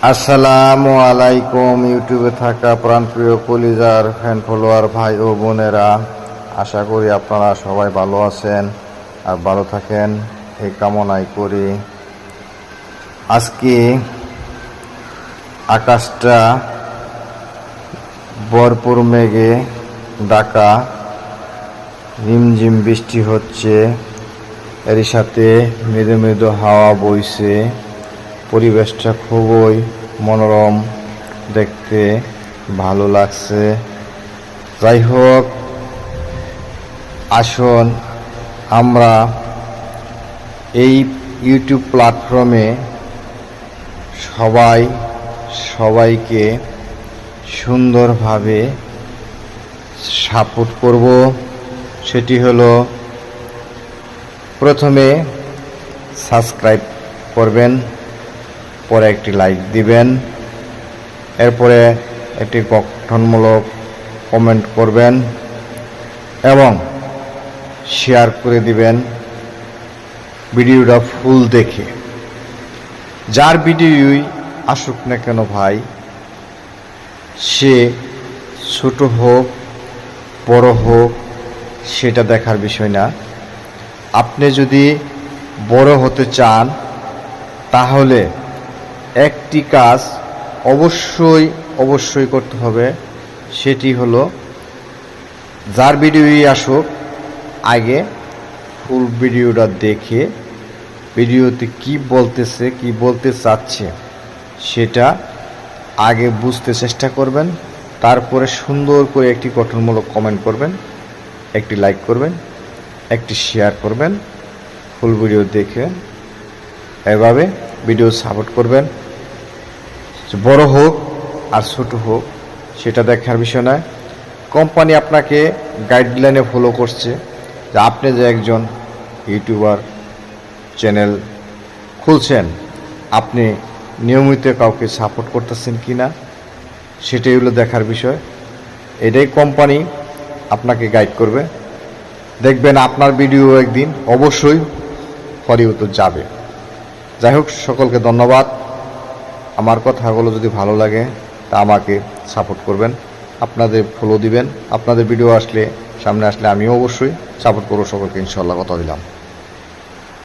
আসসালামু আলাইকুম। ইউটিউবে থাকা প্রাণপ্রিয় কলিজার ফ্যান ফলোয়ার ভাই ও বোনেরা, আশা করি আপনারা সবাই ভালো আছেন আর ভালো থাকেন, এই কামনাই করি। আজকে আকাশটা ভরপুর মেঘে ঢাকা, রিমঝিম বৃষ্টি হচ্ছে, এর সাথে মৃদু মৃদু হাওয়া বইছে। পরিবেশটা খুবই মনোরম, দেখতে ভালো লাগছে। যাই হোক, আসুন আমরা এই ইউটিউব প্ল্যাটফর্মে সবাইকে সুন্দরভাবে সাপোর্ট করব। সেটি হলো, প্রথমে সাবস্ক্রাইব করবেন, পরে একটি লাইক দিবেন, এরপরে একটি গঠনমূলক কমেন্ট করবেন এবং শেয়ার করে দিবেন ভিডিওটা ফুল দেখে। যার ভিডিওই আসুক না কেন ভাই, সে ছোট হোক বড় হোক সেটা দেখার বিষয় না। আপনি যদি বড় হতে চান তাহলে একটি কাজ অবশ্যই করতে হবে, সেটি হলো যার ভিডিওই আসুক আগে ফুল ভিডিওটা দেখে ভিডিওতে কি বলতে চাচ্ছে সেটা আগে বুঝতে চেষ্টা করবেন। তারপরে সুন্দর করে একটি গঠনমূলক কমেন্ট করবেন, একটি লাইক করবেন, একটি শেয়ার করবেন, ফুল ভিডিও দেখে এভাবে ভিডিও সাপোর্ট করবেন। বড় হোক আর ছোট হোক সেটা দেখার বিষয় নয়। কোম্পানি আপনাকে গাইডলাইনে ফলো করছে যে আপনি যে একজন ইউটিউবার চ্যানেল খুলছেন, আপনি নিয়মিত কাউকে সাপোর্ট করতেছেন কি না সেটাই হলো দেখার বিষয়। এটাই কোম্পানি আপনাকে গাইড করবে। দেখবেন আপনার ভিডিও একদিন অবশ্যই ফরিউতে যাবে। যাই হোক, সকলকে ধন্যবাদ। আমার কথাগুলো যদি ভালো লাগে তা আমাকে সাপোর্ট করবেন, আপনাদের ফলো দিবেন। আপনাদের ভিডিও সামনে আসলে আমিও অবশ্যই সাপোর্ট করবো সকলকে, ইনশাল্লাহ, কথা দিলাম।